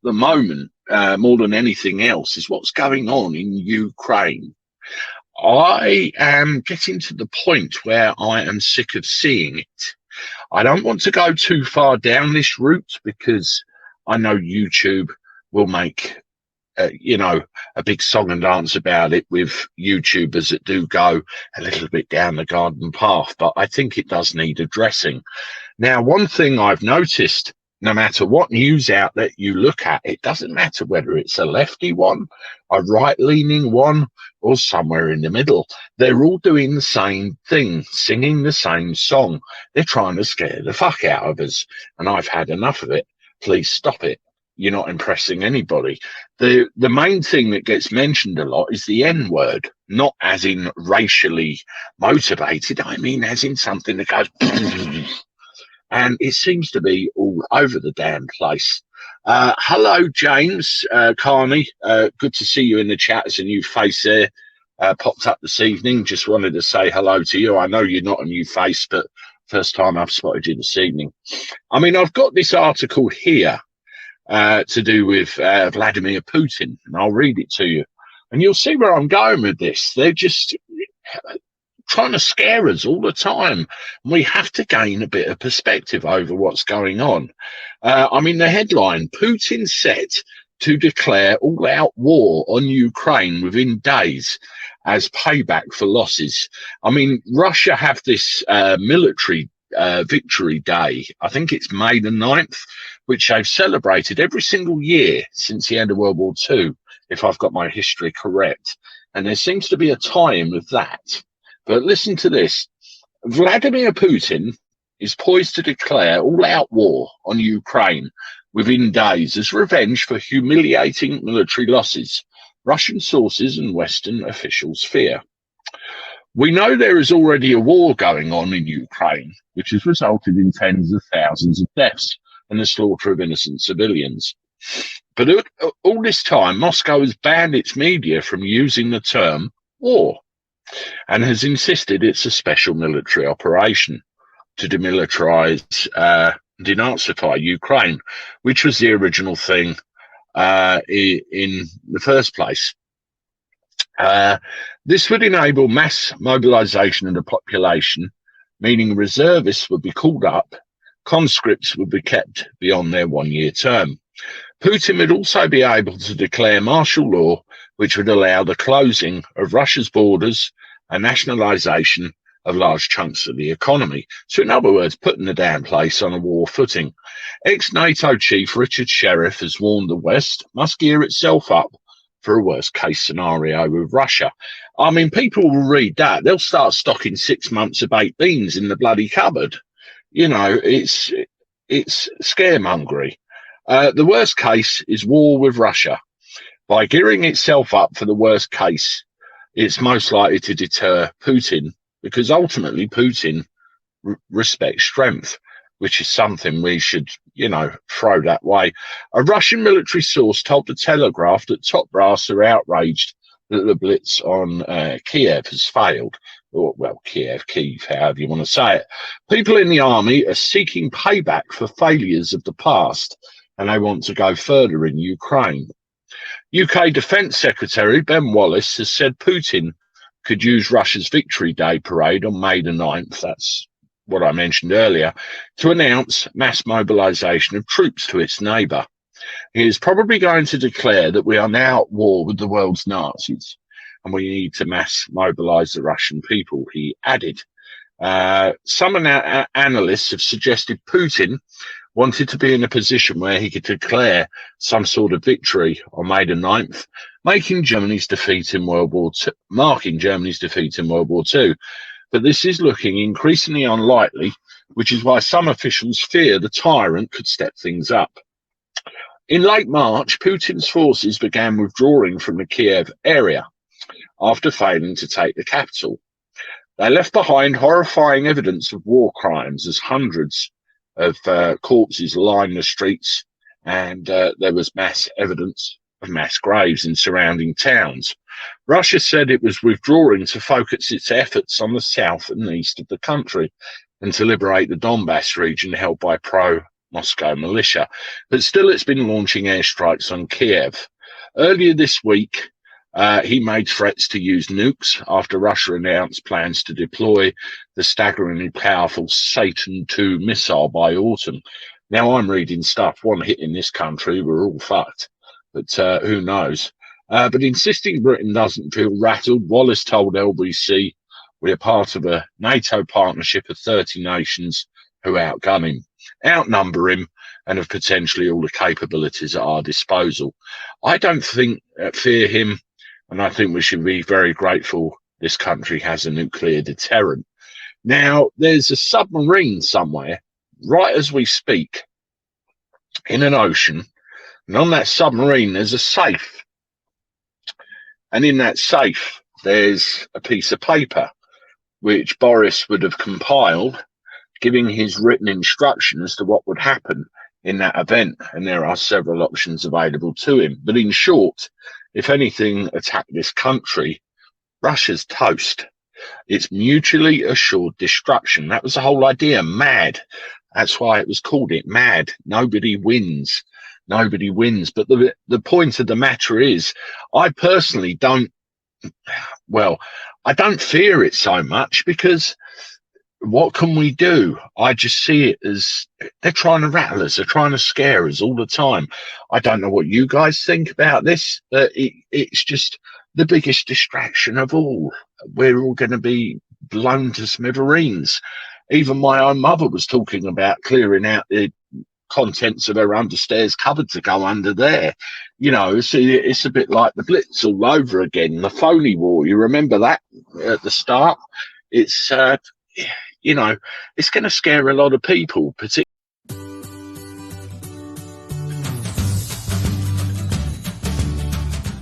the moment, more than anything else, is what's going on in Ukraine. I am getting to the point where I am sick of seeing it. I don't want to go too far down this route because I know YouTube will make, a big song and dance about it with YouTubers that do go a little bit down the garden path, but I think it does need addressing. Now, one thing I've noticed, no matter what news outlet you look at, it doesn't matter whether it's a lefty one, a right-leaning one, or somewhere in the middle. They're all doing the same thing, singing the same song. They're trying to scare the fuck out of us, and I've had enough of it. Please stop it. You're not impressing anybody. The main thing that gets mentioned a lot is the N-word, not as in racially motivated. I mean as in something that goes... And it seems to be all over the damn place. Hello, James Carney. Good to see you in the chat. As a new face there popped up this evening. Just wanted to say hello to you. I know you're not a new face, but first time I've spotted you this evening. I mean, I've got this article here to do with Vladimir Putin, and I'll read it to you. And you'll see where I'm going with this. They're just... trying to scare us all the time. We have to gain a bit of perspective over what's going on. I mean, the headline, Putin set to declare all-out war on Ukraine within days as payback for losses. I mean, Russia have this military victory day. I think it's May the 9th, which they've celebrated every single year since the end of World War II, if I've got my history correct. And there seems to be a tie-in with that. But listen to this. Vladimir Putin is poised to declare all-out war on Ukraine within days as revenge for humiliating military losses, Russian sources and Western officials fear. We know there is already a war going on in Ukraine, which has resulted in tens of thousands of deaths and the slaughter of innocent civilians. But all this time, Moscow has banned its media from using the term war, and has insisted it's a special military operation to demilitarize, denazify Ukraine, which was the original thing in the first place. This would enable mass mobilization of the population, meaning reservists would be called up, conscripts would be kept beyond their one-year term. Putin would also be able to declare martial law, which would allow the closing of Russia's borders and nationalization of large chunks of the economy. So in other words, putting the damn place on a war footing. Ex-NATO chief Richard Sheriff has warned the West must gear itself up for a worst-case scenario with Russia. I mean, people will read that. They'll start stocking 6 months of baked beans in the bloody cupboard. You know, it's scaremongery. The worst case is war with Russia. By gearing itself up for the worst case, it's most likely to deter Putin, because ultimately Putin respects strength, which is something we should, throw that way. A Russian military source told the Telegraph that top brass are outraged that the blitz on Kiev has failed. Or, well, Kiev, however you want to say it. People in the army are seeking payback for failures of the past, and they want to go further in Ukraine. UK Defence Secretary Ben Wallace has said Putin could use Russia's Victory Day parade on May the 9th, that's what I mentioned earlier, to announce mass mobilisation of troops to its neighbour. He is probably going to declare that we are now at war with the world's Nazis and we need to mass mobilise the Russian people, he added. Some analysts have suggested Putin wanted to be in a position where he could declare some sort of victory on May the 9th, marking Germany's defeat in World War II. But this is looking increasingly unlikely, which is why some officials fear the tyrant could step things up. In late March, Putin's forces began withdrawing from the Kiev area after failing to take the capital. They left behind horrifying evidence of war crimes as hundreds of corpses lined the streets, and there was mass evidence of mass graves in surrounding towns. Russia said it was withdrawing to focus its efforts on the south and east of the country and to liberate the Donbass region held by Moscow militia. But still, it's been launching airstrikes on Kiev. Earlier this week, he made threats to use nukes after Russia announced plans to deploy the staggeringly powerful Satan II missile by autumn. Now, I'm reading stuff, one hit in this country, we're all fucked. But who knows? But insisting Britain doesn't feel rattled, Wallace told LBC, "We're part of a NATO partnership of 30 nations who outgun him, outnumber him, and have potentially all the capabilities at our disposal. I don't fear him, and I think we should be very grateful this country has a nuclear deterrent." Now, there's a submarine somewhere, right as we speak, in an ocean, and on that submarine there's a safe. And in that safe, there's a piece of paper which Boris would have compiled, giving his written instruction as to what would happen in that event. And there are several options available to him. But in short, if anything attacked this country, Russia's toast. It's mutually assured destruction. That was the whole idea. MAD. That's why it was called it MAD. Nobody wins. Nobody wins. But the point of the matter is, I personally don't fear it so much, because what can we do? I just see it as they're trying to rattle us, they're trying to scare us all the time. I don't know what you guys think about this, but it's just the biggest distraction of all. We're all going to be blown to smithereens. Even my own mother was talking about clearing out the contents of her understairs cupboard to go under there. You know, it's a bit like the Blitz all over again, the phony war. You remember that at the start? It's, it's going to scare a lot of people, particularly